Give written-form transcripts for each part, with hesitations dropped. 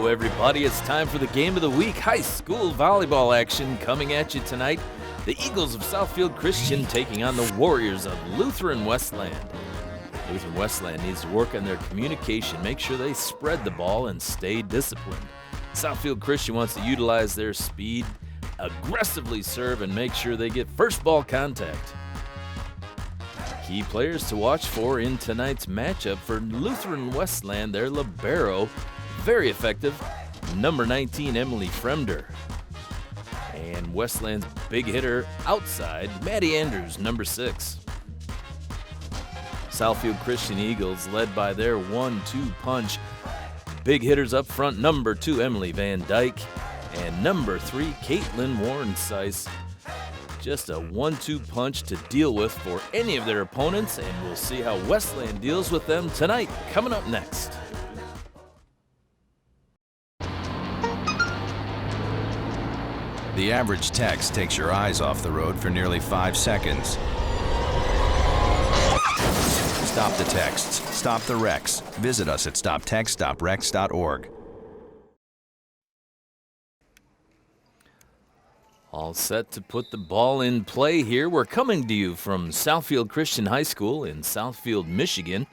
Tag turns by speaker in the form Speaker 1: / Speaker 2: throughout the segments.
Speaker 1: everybody. It's time for the game of the week. High school volleyball action coming at you tonight. The Eagles of Southfield Christian taking on the Warriors of Lutheran Westland. Lutheran Westland needs to work on their communication, make sure they spread the ball and stay disciplined. Southfield Christian wants to utilize their speed, aggressively serve, and make sure they get first ball contact. Key players to watch for in tonight's matchup for Lutheran Westland, their libero, very effective, number 19, Emily Fremder. And Westland's big hitter outside, Maddie Andrews, number 6. Southfield Christian Eagles led by their 1-2 punch. Big hitters up front, number 2, Emily Van Dyke, and number 3, Caitlin Warrensice. Just a 1-2 punch to deal with for any of their opponents, and we'll see how Westland deals with them tonight. Coming up next.
Speaker 2: The average text takes your eyes off the road for nearly 5 seconds. Stop the texts. Stop the wrecks. Visit us at stoptextstoprex.org.
Speaker 1: All set to put the ball in play here. We're coming to you from Southfield Christian High School in Southfield, Michigan.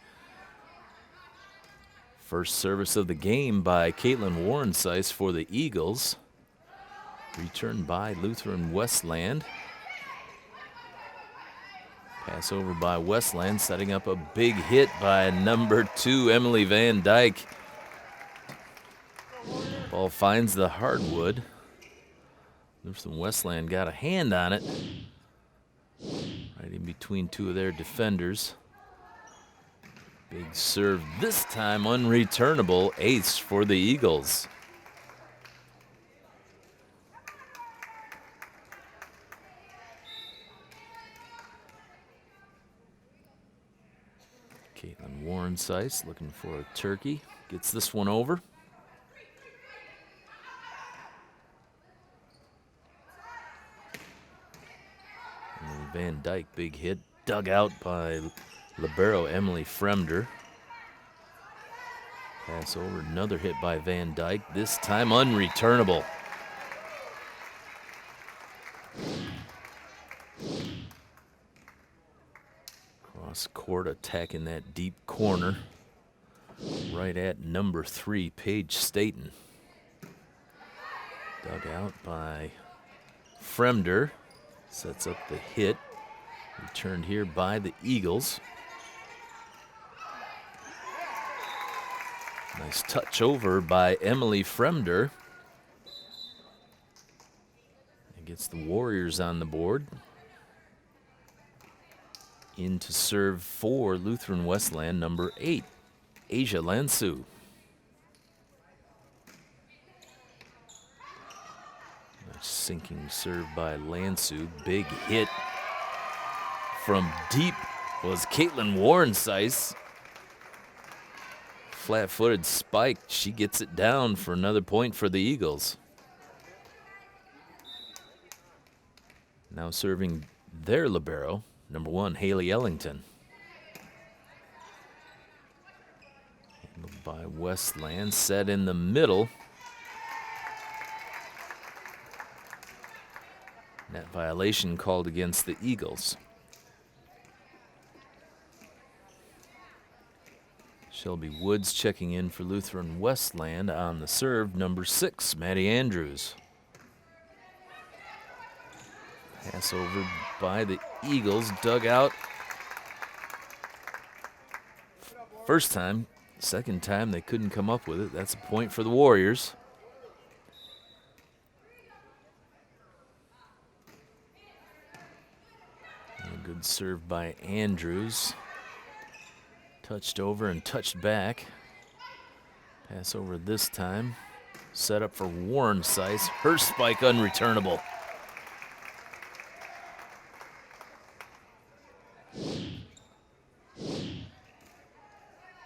Speaker 1: First service of the game by Caitlin Warrensice for the Eagles. Returned by Lutheran Westland. Pass over by Westland, setting up a big hit by number 2, Emily Van Dyke. Ball finds the hardwood. Lutheran Westland got a hand on it. Right in between two of their defenders. Big serve, this time unreturnable. Ace for the Eagles. Caitlin Warrensice looking for a turkey. Gets this one over. And Van Dyke, big hit. Dug out by libero Emily Fremder. Pass over, another hit by Van Dyke. This time unreturnable. Cross court attacking that deep corner. Right at number 3, Paige Staten. Dug out by Fremder. Sets up the hit. Returned here by the Eagles. Nice touch over by Emily Fremder. And gets the Warriors on the board. In to serve for Lutheran Westland, number 8, Asia Lansu. Nice sinking serve by Lansu. Big hit from deep was Caitlin Warrensice. Flat-footed spike. She gets it down for another point for the Eagles. Now serving their libero, number 1, Haley Ellington. Handled by Westland, set in the middle. Net violation called against the Eagles. Shelby Woods checking in for Lutheran Westland on the serve, number 6, Maddie Andrews. Pass over by the Eagles, dug out. First time, second time they couldn't come up with it. That's a point for the Warriors. And a good serve by Andrews. Touched over and touched back. Pass over this time. Set up for Warrensice. Her spike unreturnable.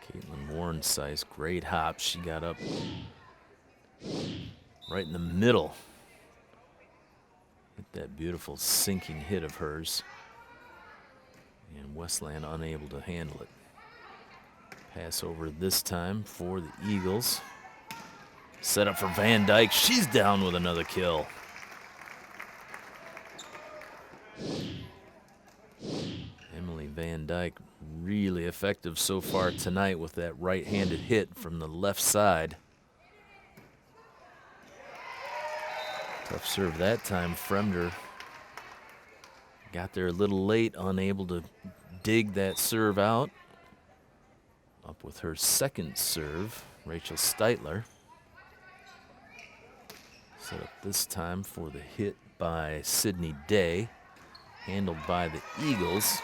Speaker 1: Caitlin Warrensice, great hop. She got up right in the middle. Hit that beautiful sinking hit of hers. And Westland unable to handle it. Pass over this time for the Eagles. Set up for Van Dyke. She's down with another kill. Emily Van Dyke really effective so far tonight with that right-handed hit from the left side. Tough serve that time. Fremder got there a little late, unable to dig that serve out. Up with her second serve, Rachel Steitler. Set up this time for the hit by Sydney Day, handled by the Eagles.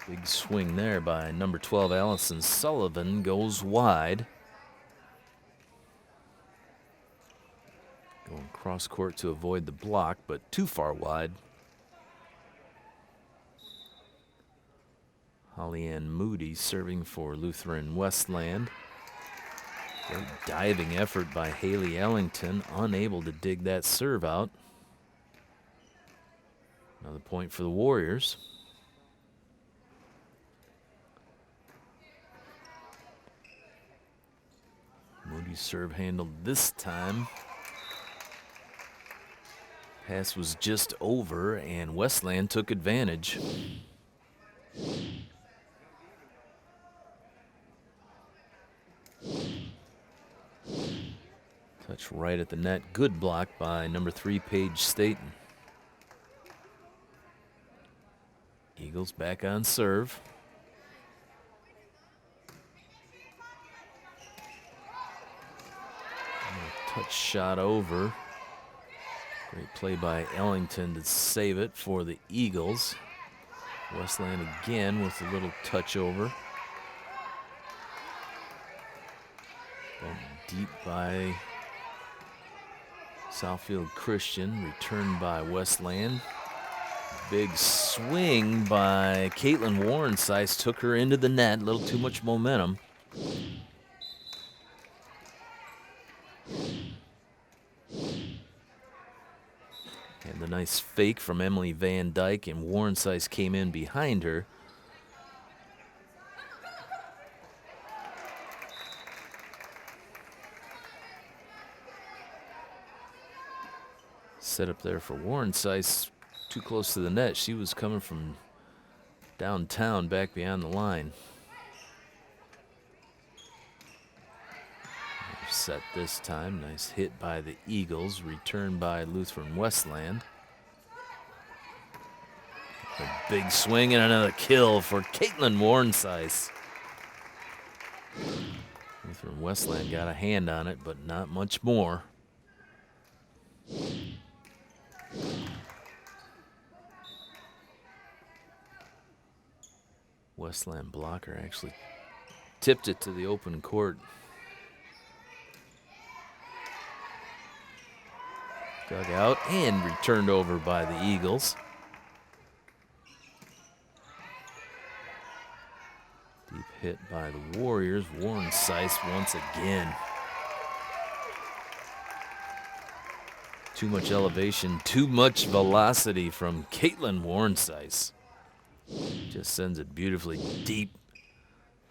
Speaker 1: Big swing there by number 12, Allison Sullivan, goes wide. Going cross court to avoid the block, but too far wide. Holly Ann Moody serving for Lutheran Westland. Great diving effort by Haley Ellington, unable to dig that serve out. Another point for the Warriors. Moody's serve handled this time. Pass was just over, and Westland took advantage. Touch right at the net. Good block by number 3, Paige Staten. Eagles back on serve. Touch shot over. Great play by Ellington to save it for the Eagles. Westland again with a little touch over. Bumped deep by Southfield Christian, returned by Westland. Big swing by Caitlin Warrensice, took her into the net, a little too much momentum. And the nice fake from Emily Van Dyke, and Warrensice came in behind her. Set up there for Warrensice, too close to the net. She was coming from downtown back beyond the line. Set this time. Nice hit by the Eagles, returned by Lutheran Westland. A big swing and another kill for Caitlin Warrensice. Lutheran Westland got a hand on it, but not much more. Westland blocker actually tipped it to the open court. Dug out and returned over by the Eagles. Deep hit by the Warriors. Warrensice once again. Too much elevation, too much velocity from Caitlin Warrensice. Just sends it beautifully deep.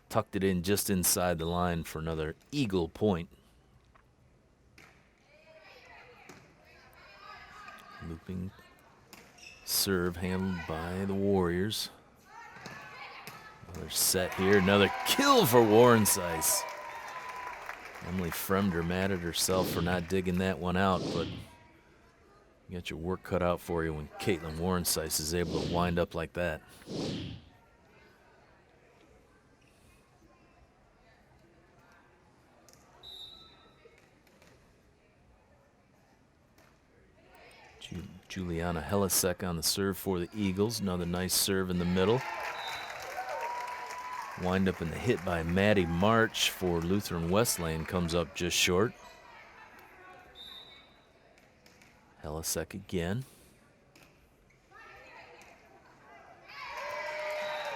Speaker 1: Tucked it in just inside the line for another Eagle point. Looping serve handled by the Warriors. Another set here, another kill for Warrensice. Emily Fremder mad at herself for not digging that one out, but you got your work cut out for you when Caitlin Warrensice is able to wind up like that. Juliana Helisek on the serve for the Eagles. Another nice serve in the middle. Wind up in the hit by Maddie March for Lutheran Westland comes up just short. Helisek again.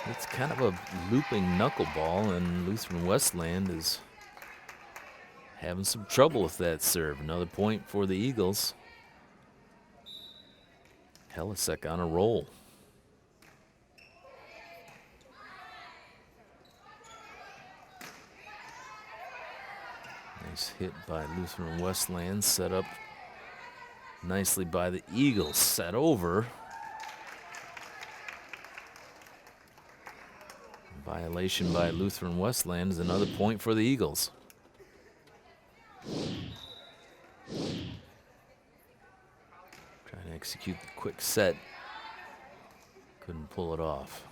Speaker 1: It's kind of a looping knuckleball, and Lutheran Westland is having some trouble with that serve. Another point for the Eagles. Helisek on a roll. Nice hit by Lutheran Westland, set up nicely by the Eagles, set over. Violation by Lutheran Westland is another point for the Eagles. Trying to execute the quick set. Couldn't pull it off.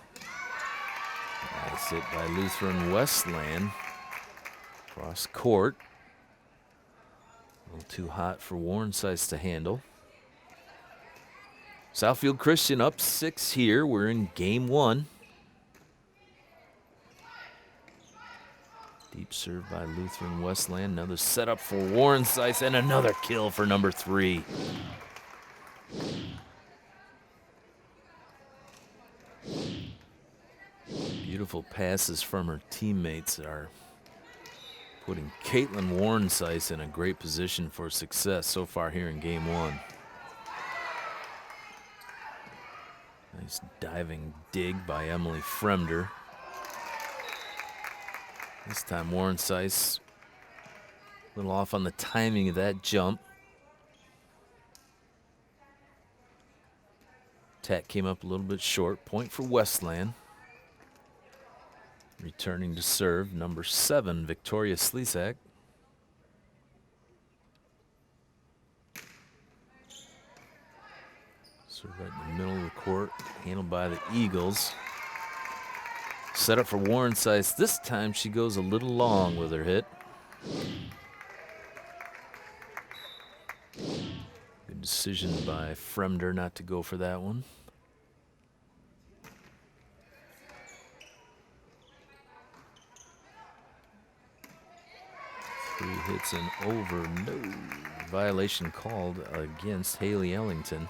Speaker 1: Nice hit by Lutheran Westland. Cross court. A little too hot for Warrensize to handle. Southfield Christian up 6 here. We're in game 1. Deep serve by Lutheran Westland. Another setup for Warrensize and another kill for number 3. Beautiful passes from her teammates are putting Caitlin Warrensize in a great position for success so far here in game 1. Nice diving dig by Emily Fremder. This time Warrensize a little off on the timing of that jump. Attack came up a little bit short. Point for Westland. Returning to serve, number 7, Victoria Slesak. Serve right in the middle of the court, handled by the Eagles. Set up for Warrensize. This time she goes a little long with her hit. Good decision by Fremder not to go for that one. 3 hits and over. No violation called against Haley Ellington.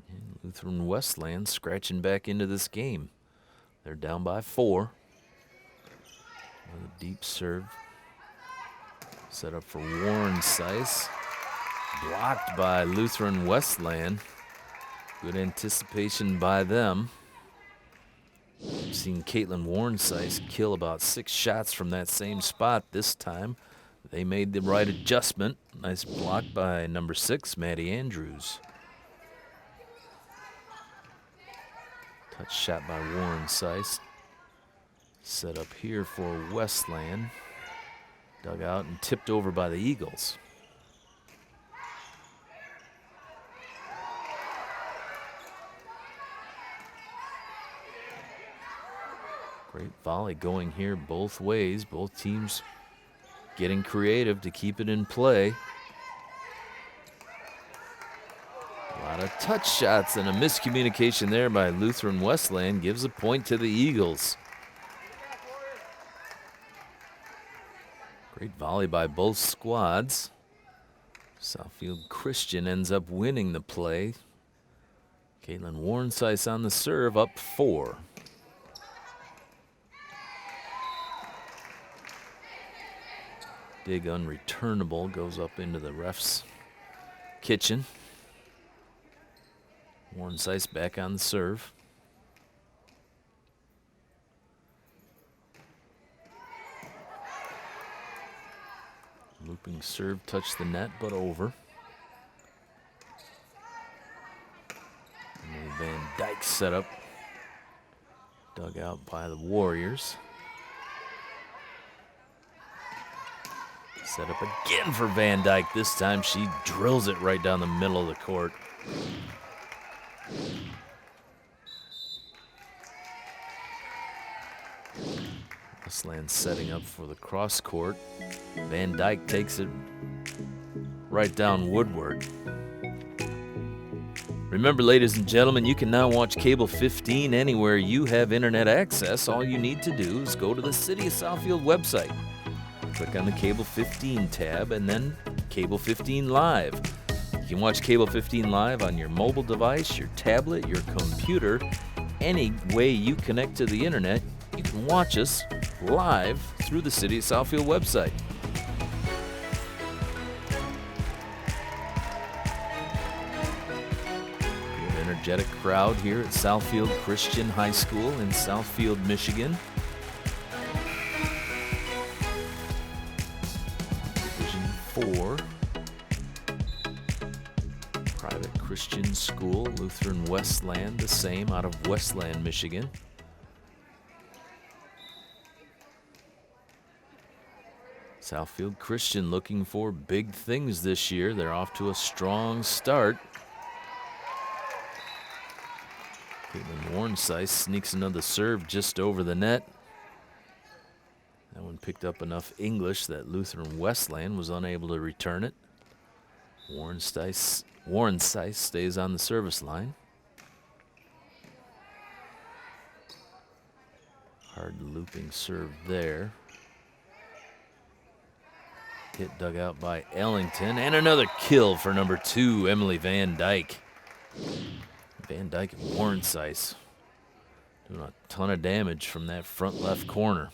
Speaker 1: And Lutheran Westland scratching back into this game. They're down by 4. Another deep serve. Set up for Warrensize. Blocked by Lutheran Westland. Good anticipation by them. We've seen Caitlin Warrensize kill about 6 shots from that same spot this time. They made the right adjustment. Nice block by number 6, Maddie Andrews. Touch shot by Warrensize. Set up here for Westland. Dug out and tipped over by the Eagles. Great volley going here both ways. Both teams getting creative to keep it in play. A lot of touch shots and a miscommunication there by Lutheran Westland gives a point to the Eagles. Great volley by both squads. Southfield Christian ends up winning the play. Caitlin Warrensize on the serve, up 4. Dig unreturnable, goes up into the ref's kitchen. Warrensize back on the serve. Looping serve, touched the net, but over. And Van Dyke set up, dug out by the Warriors. Set up again for Van Dyke. This time she drills it right down the middle of the court. Westland setting up for the cross court. Van Dyke takes it right down Woodward. Remember, ladies and gentlemen, you can now watch Cable 15 anywhere you have internet access. All you need to do is go to the City of Southfield website. Click on the Cable 15 tab and then Cable 15 Live. You can watch Cable 15 Live on your mobile device, your tablet, your computer. Any way you connect to the internet, you can watch us live through the City of Southfield website. Good energetic crowd here at Southfield Christian High School in Southfield, Michigan. Division 4. Private Christian school, Lutheran Westland, the same, out of Westland, Michigan. Southfield Christian looking for big things this year. They're off to a strong start. Caitlin Warnsice sneaks another serve just over the net. That one picked up enough English that Lutheran Westland was unable to return it. Warnsice stays on the service line. Hard looping serve there. Hit dug out by Ellington, and another kill for number 2, Emily Van Dyke. Van Dyke and Warnsice doing a ton of damage from that front left corner.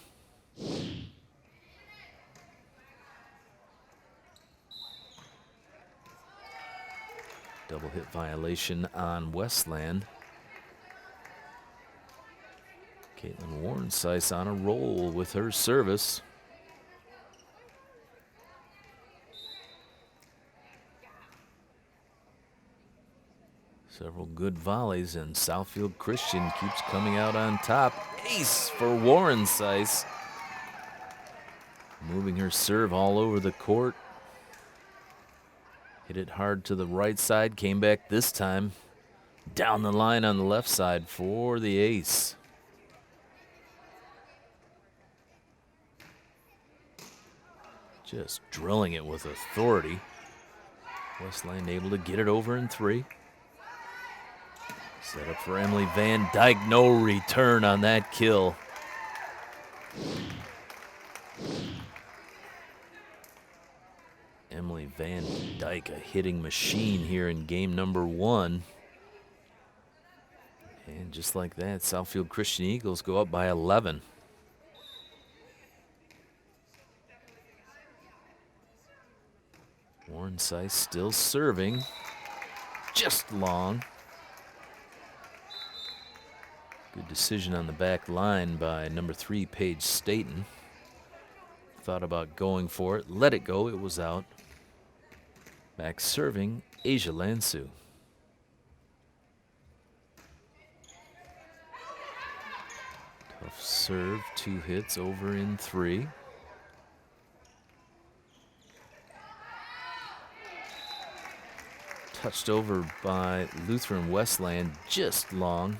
Speaker 1: Double hit violation on Westland. Caitlin Warnsice on a roll with her service. Several good volleys, and Southfield Christian keeps coming out on top. Ace for Warnsice. Moving her serve all over the court. Hit it hard to the right side, came back this time down the line on the left side for the ace. Just drilling it with authority. Westland able to get it over in 3. Set up for Emily Van Dyke. No return on that kill. Emily Van Dyke, a hitting machine here in game number 1. And just like that, Southfield Christian Eagles go up by 11. Warnsice still serving. Just long. Good decision on the back line by number 3, Paige Staten. Thought about going for it, let it go, it was out. Back serving, Asia Lansu. Tough serve, 2 hits over in 3. Touched over by Lutheran Westland, just long.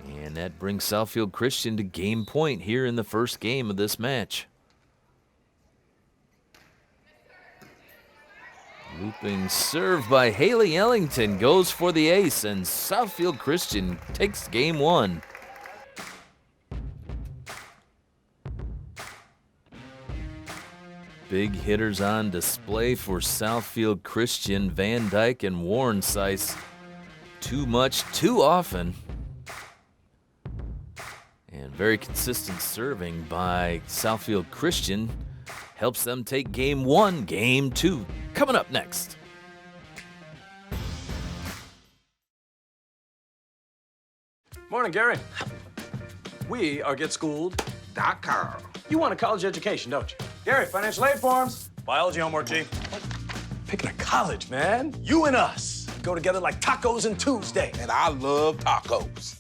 Speaker 1: And that brings Southfield Christian to game point here in the first game of this match. Looping serve by Haley Ellington goes for the ace, and Southfield Christian takes game 1. Big hitters on display for Southfield Christian. Van Dyke and Warnsice. Too much, too often. And very consistent serving by Southfield Christian helps them take game 1. Game 2 coming up next.
Speaker 3: Morning, Gary. We are GetSchooled.com. You want a college education, don't you? Gary, financial aid forms. Biology homework, G. What? Picking a college, man. You and us go together like tacos and Tuesday.
Speaker 4: And I love tacos.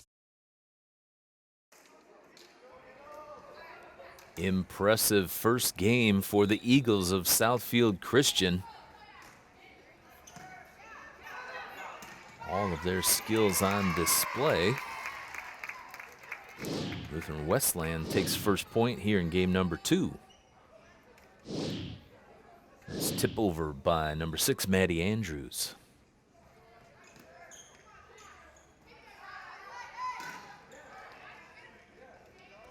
Speaker 1: Impressive first game for the Eagles of Southfield Christian. All of their skills on display. Lutheran Westland takes first point here in game number 2. It's tip over by number 6, Maddie Andrews.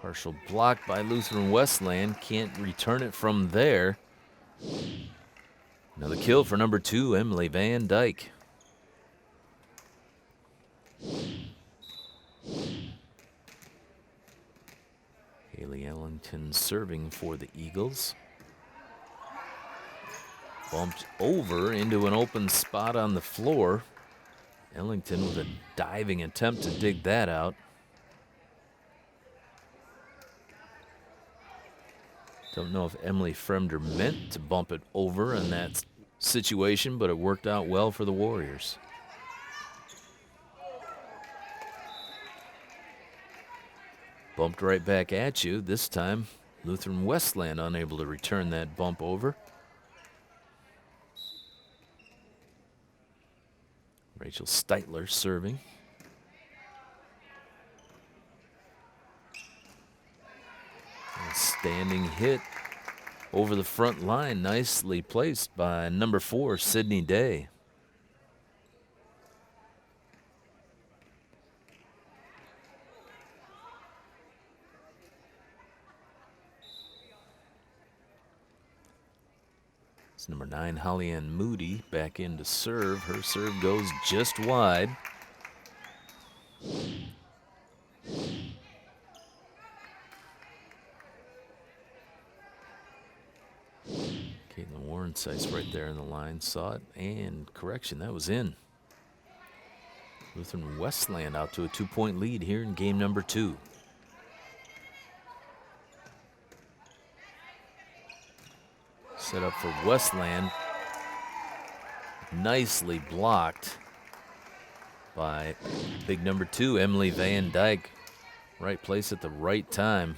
Speaker 1: Partial block by Lutheran Westland. Can't return it from there. Another kill for number 2, Emily Van Dyke. Haley Ellington serving for the Eagles. Bumped over into an open spot on the floor. Ellington with a diving attempt to dig that out. Don't know if Emily Fremder meant to bump it over in that situation, but it worked out well for the Warriors. Bumped right back at you. This time, Lutheran Westland unable to return that bump over. Rachel Steitler serving. A standing hit over the front line, nicely placed by number 4, Sydney Day. It's number 9, Holly Ann Moody, back in to serve. Her serve goes just wide. Caitlin Warrensice right there in the line, saw it, and correction, that was in. Lutheran Westland out to a 2-point lead here in game number 2. Set up for Westland. Nicely blocked by big number 2, Emily Van Dyke. Right place at the right time.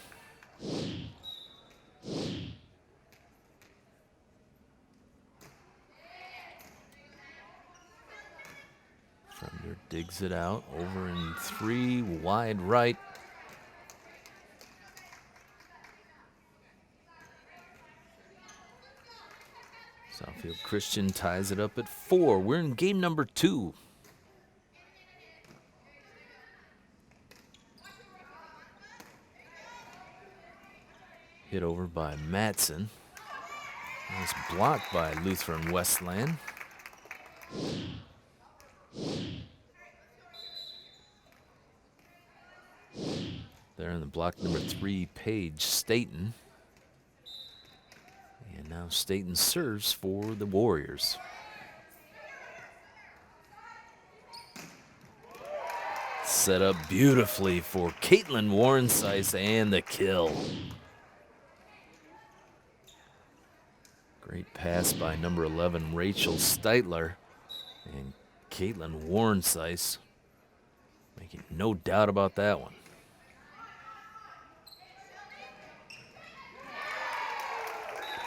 Speaker 1: Fremder digs it out, over in 3, wide right. Southfield Christian ties it up at 4. We're in game number 2. Hit over by Matson. Nice block by Lutheran Westland. There in the block, number 3, Paige Staten. And now Staten serves for the Warriors. Set up beautifully for Caitlin Warrensice and the kill. Great pass by number 11, Rachel Steitler. And Caitlin Warrensice, making no doubt about that one.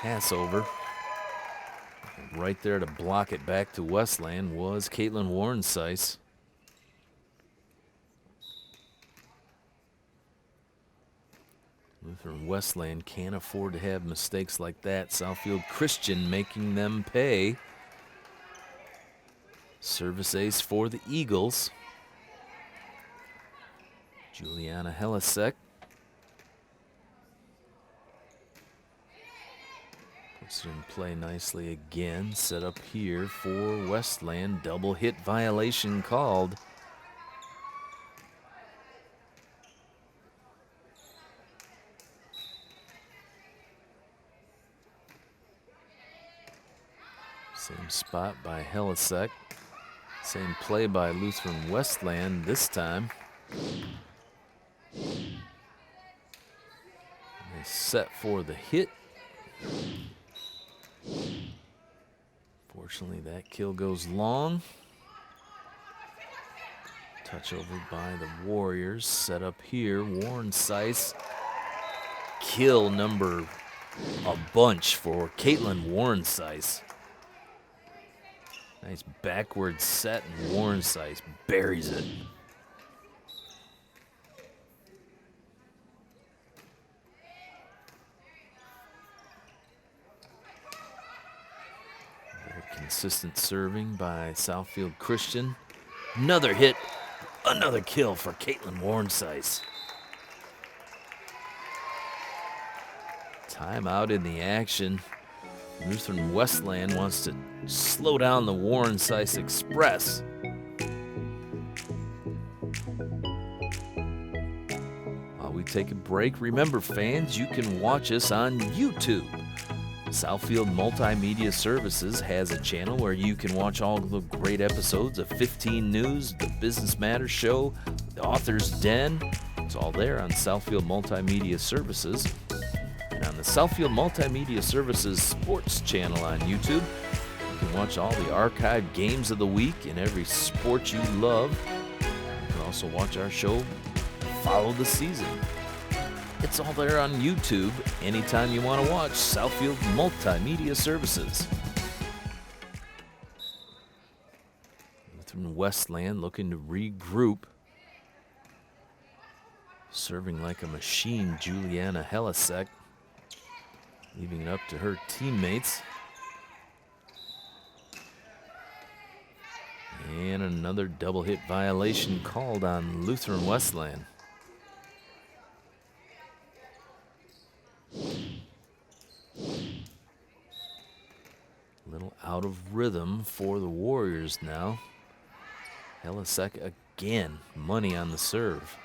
Speaker 1: Pass over. Right there to block it back to Westland was Caitlin Warrensice. Lutheran Westland can't afford to have mistakes like that. Southfield Christian making them pay. Service ace for the Eagles. Juliana Helisek. Puts it in play nicely again. Set up here for Westland. Double hit violation called. Same spot by Helisek. Same play by Lutheran Westland this time. They set for the hit. Fortunately, that kill goes long. Touch over by the Warriors. Set up here. Warrensice. Kill number a bunch for Caitlin Warrensice. Nice backward set, and Warrensice buries it. Very consistent serving by Southfield Christian. Another hit, another kill for Caitlin Warrensice. Timeout in the action. Lutheran Westland wants to slow down the Warrensice Express. While we take a break, remember, fans, you can watch us on YouTube. Southfield Multimedia Services has a channel where you can watch all the great episodes of 15 News, the Business Matters Show, the Author's Den. It's all there on Southfield Multimedia Services. And on the Southfield Multimedia Services Sports channel on YouTube, you can watch all the archived games of the week and every sport you love. You can also watch our show, Follow the Season. It's all there on YouTube anytime you want to watch Southfield Multimedia Services. Lutheran Westland looking to regroup. Serving like a machine, Juliana Helisek, leaving it up to her teammates. And another double hit violation called on Lutheran Westland. A little out of rhythm for the Warriors now. Helisek again, money on the serve.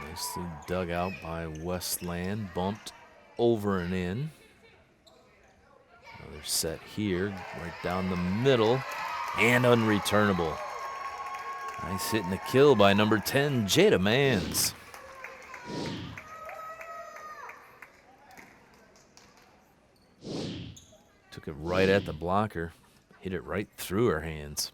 Speaker 1: Nicely dug out by Westland, bumped over and in. Another set here, right down the middle, and unreturnable. Nice hit and a kill by number 10, Jada Mans. Took it right at the blocker, hit it right through her hands.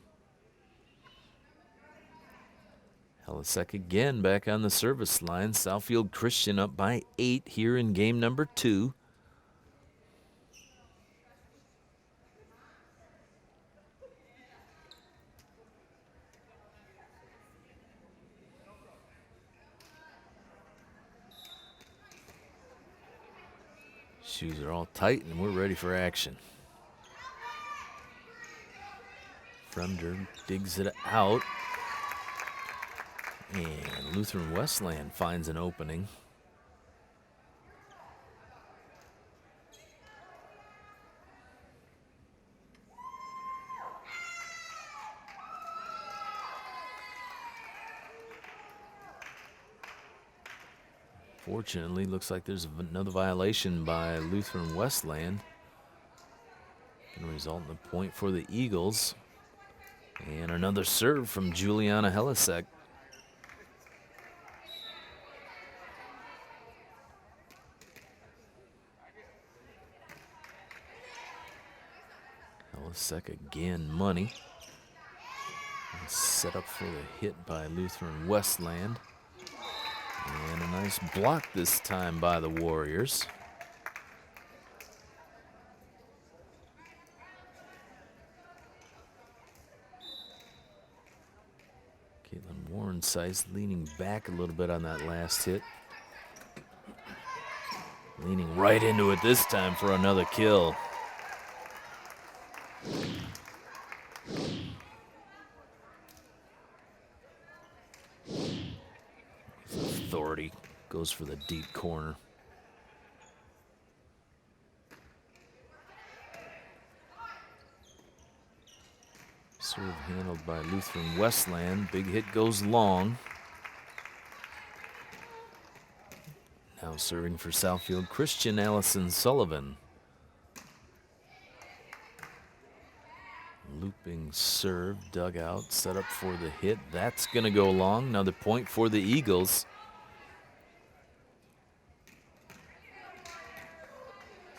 Speaker 1: Helisek again back on the service line. Southfield Christian up by 8 here in game number 2. Shoes are all tight and we're ready for action. Fremder digs it out. And Lutheran Westland finds an opening. Fortunately, looks like there's another violation by Lutheran Westland. Going to result in a point for the Eagles. And another serve from Juliana Helisek. Helisek again, money. And set up for the hit by Lutheran Westland. And a nice block this time by the Warriors. Caitlin Warren Size leaning back a little bit on that last hit. Leaning right into it this time for another kill. Authority goes for the deep corner. Serve handled by Lutheran Westland. Big hit goes long. Now serving for Southfield Christian, Allison Sullivan. Looping serve, dug out, set up for the hit. That's going to go long. Another point for the Eagles.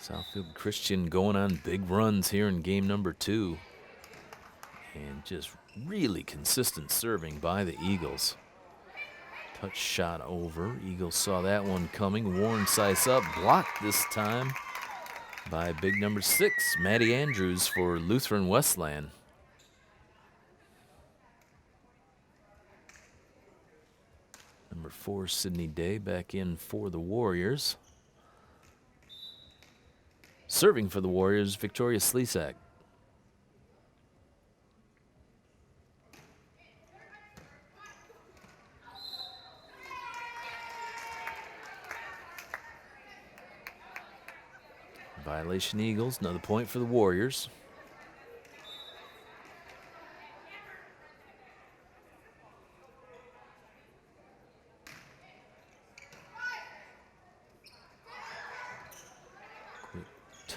Speaker 1: Southfield Christian going on big runs here in game number 2. And just really consistent serving by the Eagles. Touch shot over. Eagles saw that one coming. Warren Sice up, blocked this time by big number 6, Maddie Andrews for Lutheran Westland. Number 4, Sydney Day back in for the Warriors. Serving for the Warriors, Victoria Slesak. Violation Eagles, another point for the Warriors.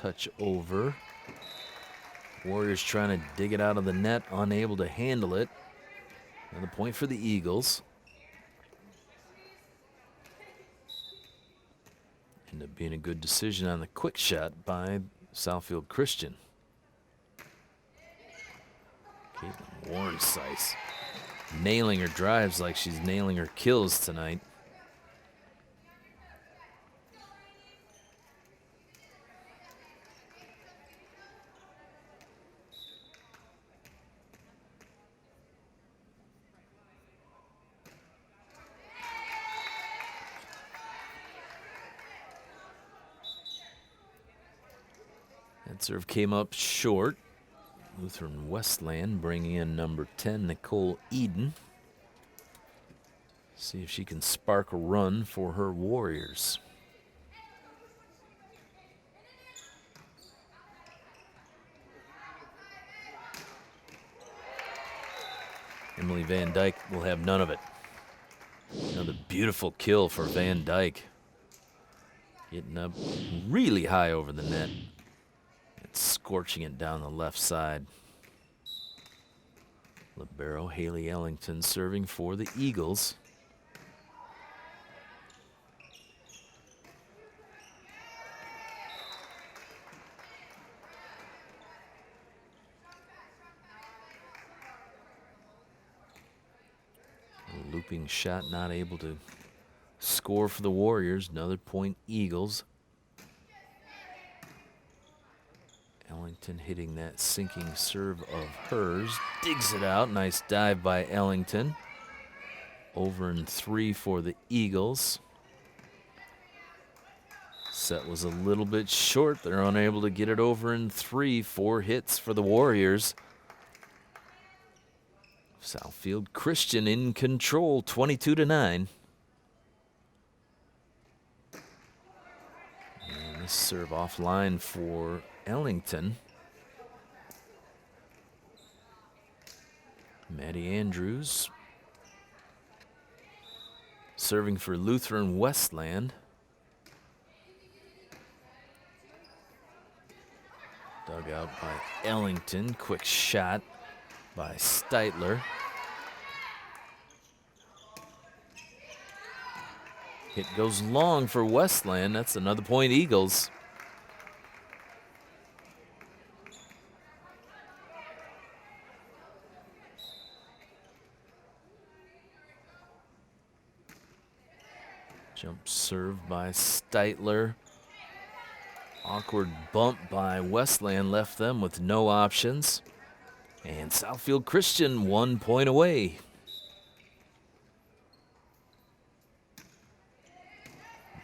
Speaker 1: touch over. Warriors trying to dig it out of the net, unable to handle it. Another point for the Eagles. Ended up being a good decision on the quick shot by Southfield Christian. Caitlin Warrensice nailing her drives like she's nailing her kills tonight. That serve came up short. Lutheran Westland bringing in number 10, Nicole Eden. See if she can spark a run for her Warriors. Emily Van Dyke will have none of it. Another beautiful kill for Van Dyke. Getting up really high over the net. Scorching it down the left side. Libero Haley Ellington serving for the Eagles. A looping shot, not able to score for the Warriors. Another point, Eagles. Ellington hitting that sinking serve of hers. Digs it out. Nice dive by Ellington. Over in 3 for the Eagles. Set was a little bit short. They're unable to get it over in 3. 4 hits for the Warriors. Southfield Christian in control, 22-9. And this serve offline for Ellington. Maddie Andrews serving for Lutheran Westland. Dug out by Ellington. Quick shot by Steitler. Hit goes long for Westland. That's another point, Eagles. Jump serve by Steitler. Awkward bump by Westland left them with no options. And Southfield Christian 1 point away.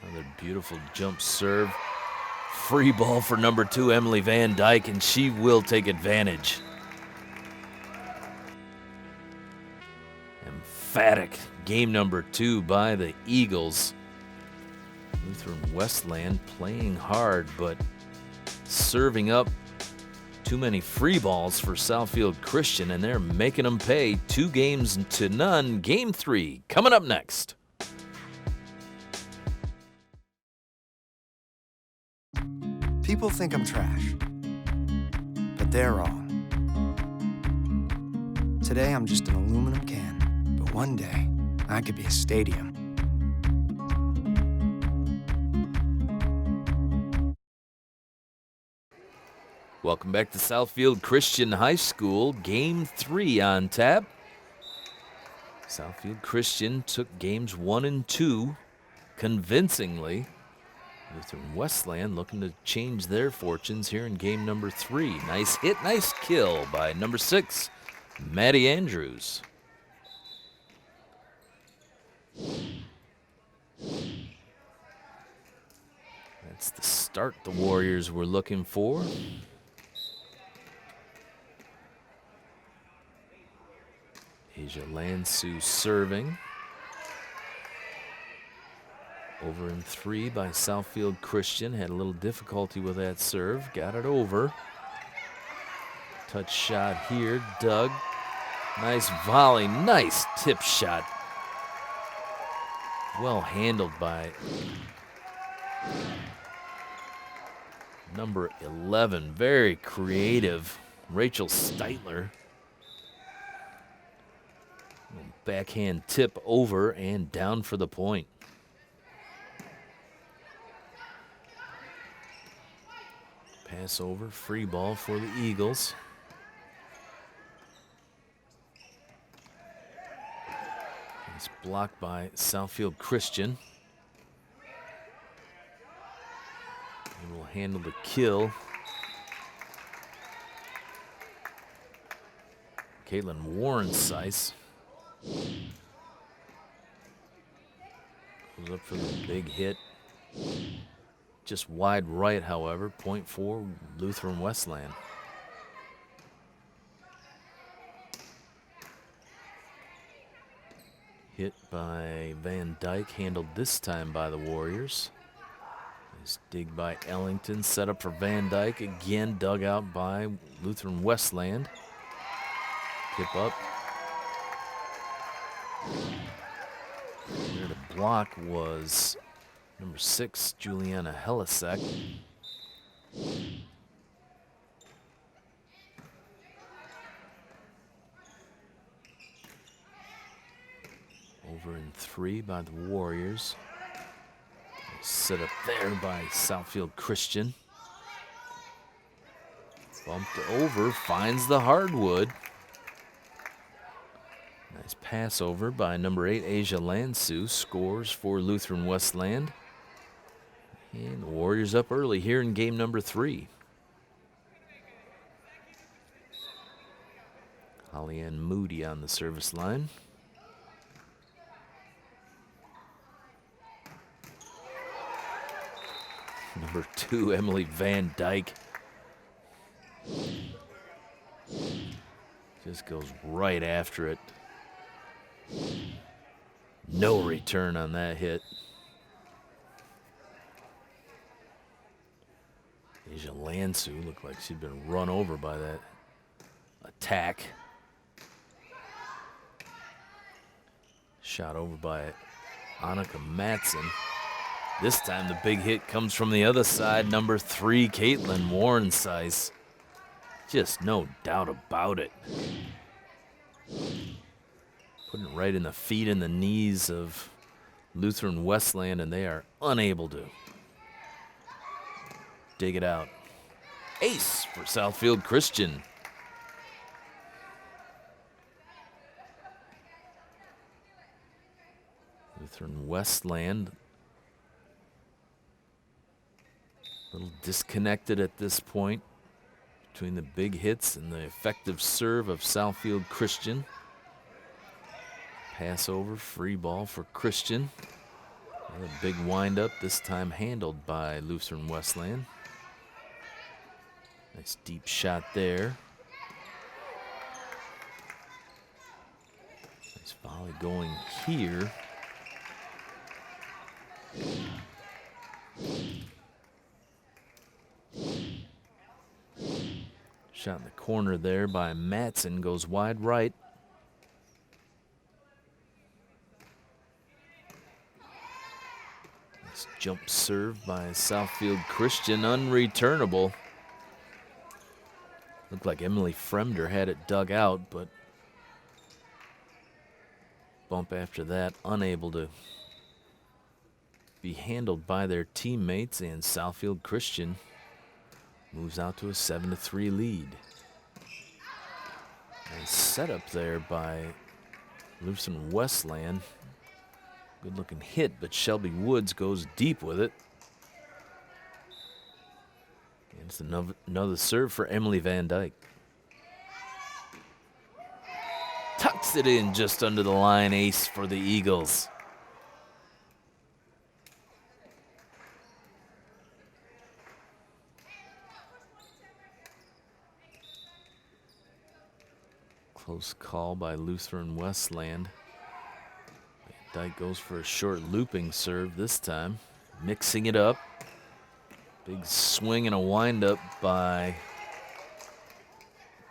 Speaker 1: Another beautiful jump serve. Free ball for number 2, Emily Van Dyke, and she will take advantage. Emphatic game number 2 by the Eagles. Lutheran Westland playing hard, but serving up too many free balls for Southfield Christian, and they're making them pay. 2 games to none. Game 3 coming up next.
Speaker 5: People think I'm trash, but they're wrong. Today I'm just an aluminum can, but one day I could be a stadium.
Speaker 1: Welcome back to Southfield Christian High School. Game 3 on tap. Southfield Christian took games 1 and 2 convincingly. Lutheran Westland looking to change their fortunes here in game number 3. Nice hit, nice kill by number 6, Maddie Andrews. That's the start the Warriors were looking for. Asia Lansu serving. Over in 3 by Southfield Christian. Had a little difficulty with that serve. Got it over. Touch shot here. Dug. Nice volley. Nice tip shot. Well handled by Number 11, very creative, Rachel Steitler. Backhand tip over and down for the point. Pass over, free ball for the Eagles. It's blocked by Southfield Christian. He will handle the kill. Caitlin Warren-Sice goes up for the big hit. Just wide right, however. Point for Lutheran Westland. Hit by Van Dyke, handled this time by the Warriors. Nice dig by Ellington, set up for Van Dyke. Again, dug out by Lutheran Westland. Tip up. There to block was number 6, Juliana Helisek. Over in 3 by the Warriors. Set up there by Southfield Christian. Bumped over, finds the hardwood. Nice pass over by number 8, Asia Lansu. Scores for Lutheran Westland. And the Warriors up early here in game number 3. Holly-Ann Moody on the service line. Number 2, Emily Van Dyke. Just goes right after it. No return on that hit. Asia Lansu looked like she'd been run over by that attack. Shot over by Annika Matson. This time the big hit comes from the other side. Number 3, Caitlin Warren-Sice. Just no doubt about it. Putting it right in the feet and the knees of Lutheran Westland, and they are unable to dig it out. Ace for Southfield Christian. Lutheran Westland a little disconnected at this point between the big hits and the effective serve of Southfield Christian. Pass over, free ball for Christian. Another big windup, this time handled by Lutheran Westland. Nice deep shot there. Nice volley going here. Shot in the corner there by Matson, goes wide right. Nice jump serve by Southfield Christian, unreturnable. Looked like Emily Fremder had it dug out, but bump after that, unable to be handled by their teammates, and Southfield Christian moves out to a 7-3 lead. Nice setup there by Lutheran Westland. Good looking hit, but Shelby Woods goes deep with it. And it's another serve for Emily Van Dyke. Tucks it in just under the line, ace for the Eagles. Close call by Lutheran Westland. Van Dyke goes for a short looping serve this time, mixing it up. Big swing and a windup by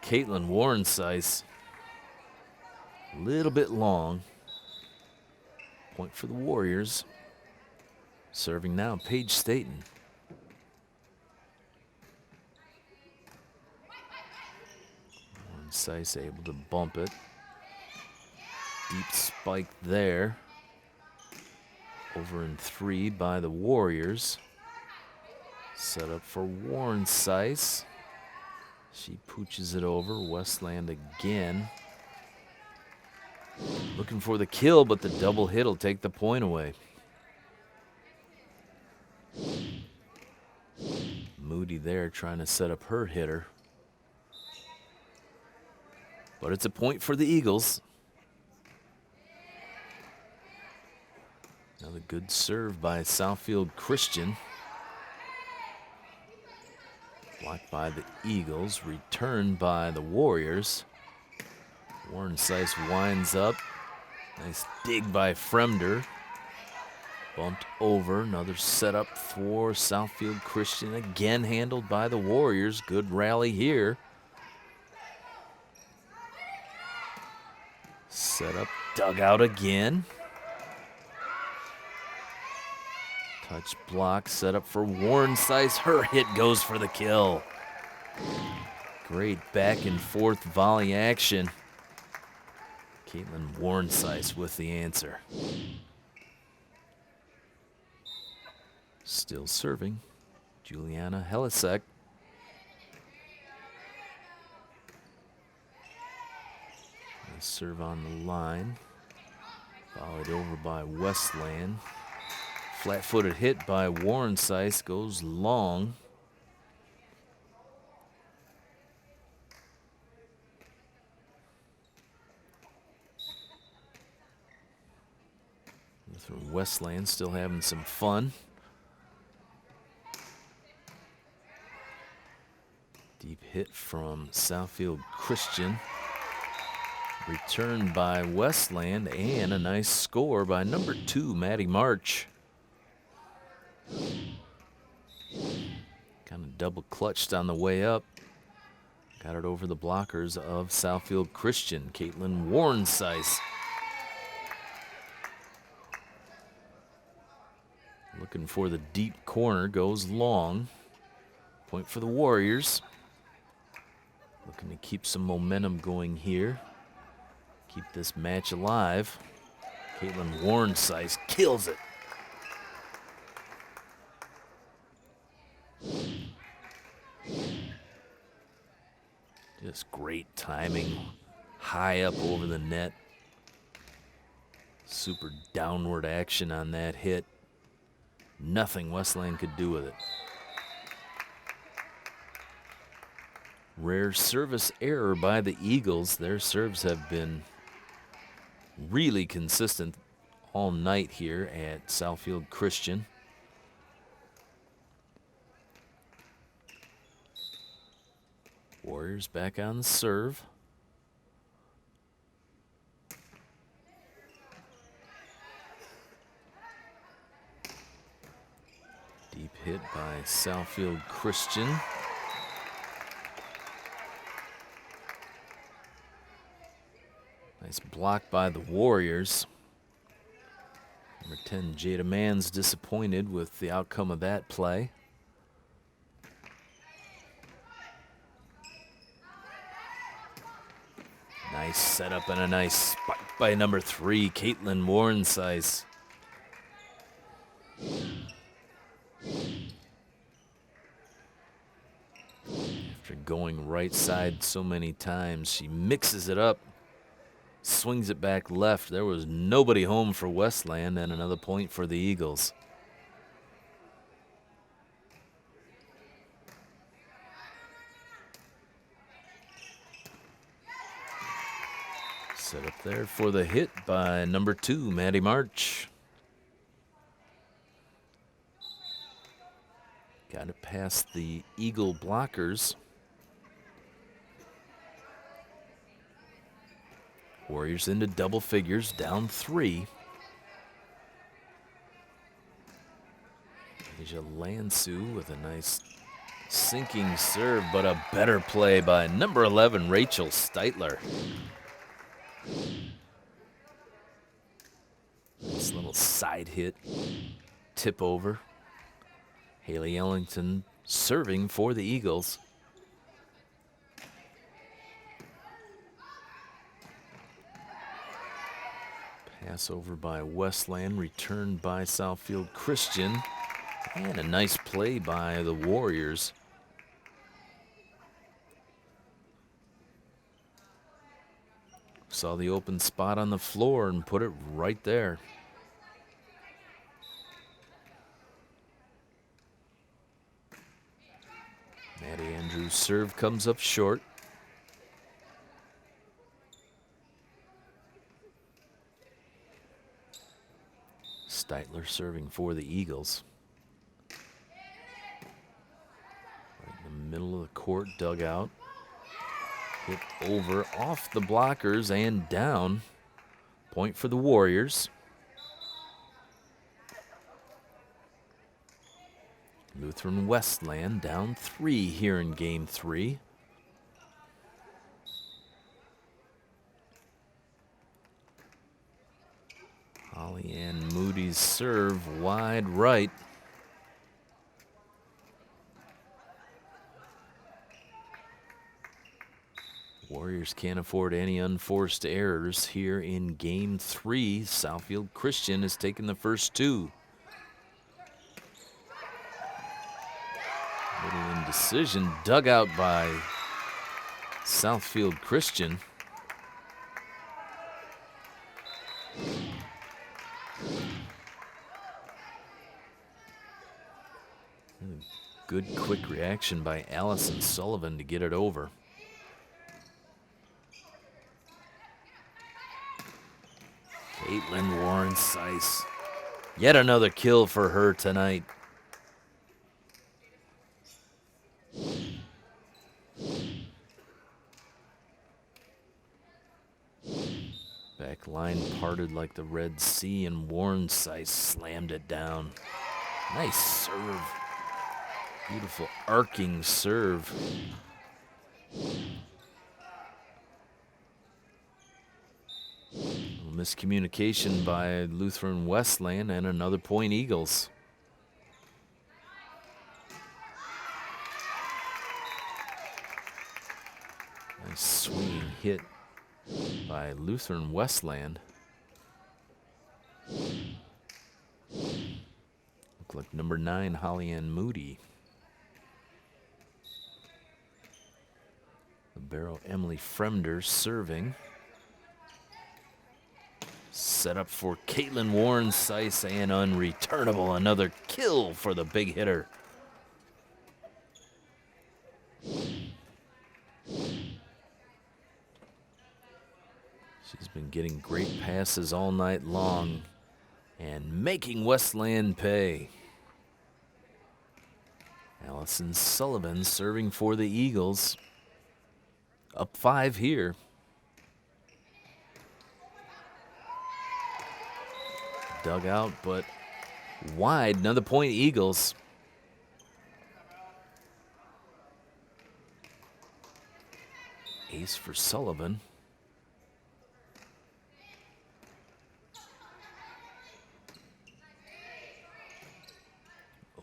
Speaker 1: Caitlin Warren-Sice. A little bit long. Point for the Warriors. Serving now, Paige Staten. Seiss able to bump it. Deep spike there. Over in 3 by the Warriors. Set up for Warren Seiss. She pooches it over. Westland again. Looking for the kill, but the double hit will take the point away. Moody there trying to set up her hitter. But it's a point for the Eagles. Another good serve by Southfield Christian. Blocked by the Eagles, returned by the Warriors. Warren Seiss winds up. Nice dig by Fremder. Bumped over, another setup for Southfield Christian, again handled by the Warriors. Good rally here. Set up, dug out again. Touch block, set up for Warren Seiss. Her hit goes for the kill. Great back and forth volley action. Caitlin Warren Seiss with the answer. Still serving, Juliana Helisek. Nice serve on the line. Followed over by Westland. Flat-footed hit by Warren Seiss, goes long. Lutheran Westland still having some fun. Deep hit from Southfield Christian. Returned by Westland, and a nice score by number 2, Maddie March. Kind of double clutched on the way up. Got it over the blockers of Southfield Christian. Caitlin Warren Seiss. Looking for the deep corner, goes long. Point for the Warriors. Looking to keep some momentum going here. Keep this match alive. Caitlin Warren Seiss kills it. Just great timing. High up over the net. Super downward action on that hit. Nothing Westland could do with it. Rare service error by the Eagles. Their serves have been really consistent all night here at Southfield Christian. Warriors back on the serve. Deep hit by Southfield Christian. Nice block by the Warriors. Number 10, Jada Mann's disappointed with the outcome of that play. Nice setup and a nice spike by number 3, Caitlin Warren Seiss. After going right side so many times, she mixes it up, swings it back left. There was nobody home for Westland, and another point for the Eagles. Set up there for the hit by number 2, Maddie March. Got it past the Eagle blockers. Warriors into double figures, down 3. Asia Lansu with a nice sinking serve, but a better play by number 11, Rachel Steitler. Nice little side hit, tip over. Haley Ellington serving for the Eagles. Pass over by Westland, returned by Southfield Christian. And a nice play by the Warriors. Saw the open spot on the floor and put it right there. Maddie Andrews' serve comes up short. Steitler serving for the Eagles. Right in the middle of the court, dugout. Hit over, off the blockers and down. Point for the Warriors. Lutheran Westland down 3 here in game 3. Holly Ann Moody's serve wide right. Warriors can't afford any unforced errors here in game 3. Southfield Christian has taken the first 2. Little indecision, dug out by Southfield Christian. Good quick reaction by Allison Sullivan to get it over. Caitlin Warren Sice. Yet another kill for her tonight. Back line parted like the Red Sea, and Warren Sice slammed it down. Nice serve. Beautiful arcing serve. Miscommunication by Lutheran Westland and another point Eagles. Nice swinging hit by Lutheran Westland. Look like number 9, Holly Ann Moody. Libero Emily Fremder serving. Set up for Caitlin Warren Sice and unreturnable. Another kill for the big hitter. She's been getting great passes all night long and making Westland pay. Allison Sullivan serving for the Eagles. Up 5 here. Dug out, but wide. Another point Eagles. Ace for Sullivan.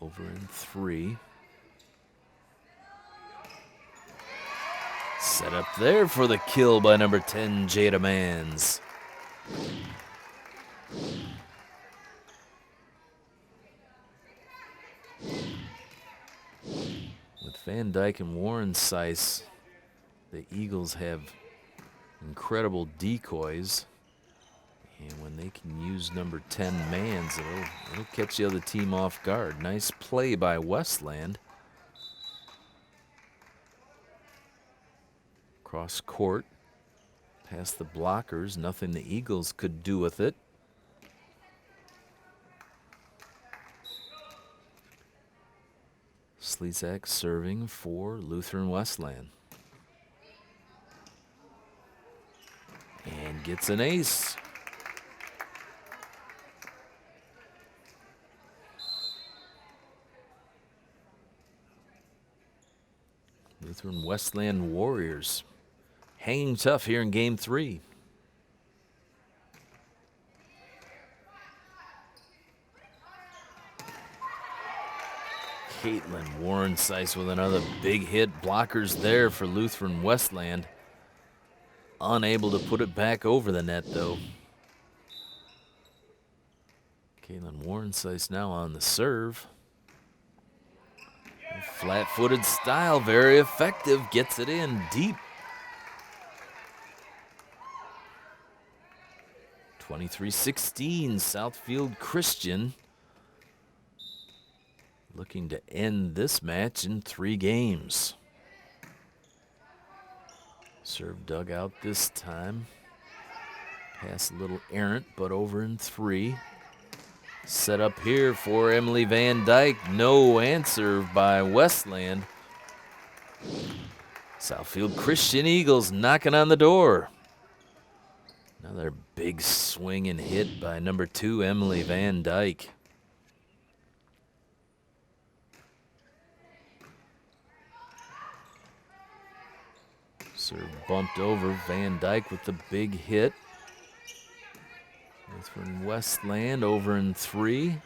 Speaker 1: Over in 3. Set up there for the kill by number 10, Jada Mans. With Van Dyke and Warren Sice, the Eagles have incredible decoys. And when they can use number 10 Mans, it'll catch the other team off guard. Nice play by Westland. Cross court, past the blockers, nothing the Eagles could do with it. Slezak serving for Lutheran Westland. And gets an ace. Lutheran Westland Warriors hanging tough here in game 3. Caitlin Warren Sice with another big hit. Blockers there for Lutheran Westland. Unable to put it back over the net, though. Caitlin Warrensice now on the serve. Flat-footed style, very effective, gets it in deep. 23-16, Southfield Christian looking to end this match in 3 games. Serve dug out this time. Pass a little errant, but over in 3. Set up here for Emily Van Dyke. No answer by Westland. Southfield Christian Eagles knocking on the door. Another big swing and hit by number 2, Emily Van Dyke. Serve bumped over. Van Dyke with the big hit. Lutheran Westland over in 3.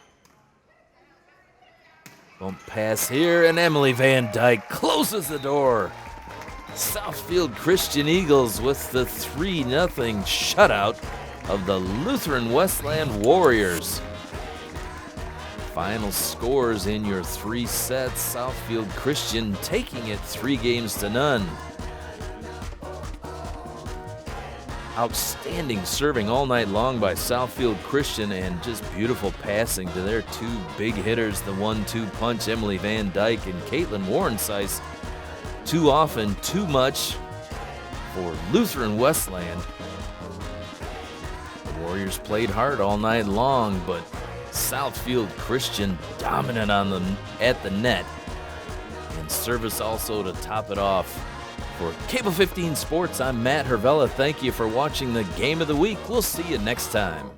Speaker 1: Bump pass here, and Emily Van Dyke closes the door. Southfield Christian Eagles with the 3-0 shutout of the Lutheran Westland Warriors. Final scores in your 3 sets. Southfield Christian taking it 3-0. Outstanding serving all night long by Southfield Christian, and just beautiful passing to their 2 big hitters, the 1-2 punch, Emily Van Dyke and Caitlin Warrensice. Too often, too much for Lutheran Westland. The Warriors played hard all night long, but Southfield Christian dominant at the net, and service also to top it off. For Cable 15 Sports, I'm Matt Hervella. Thank you for watching the Game of the Week. We'll see you next time.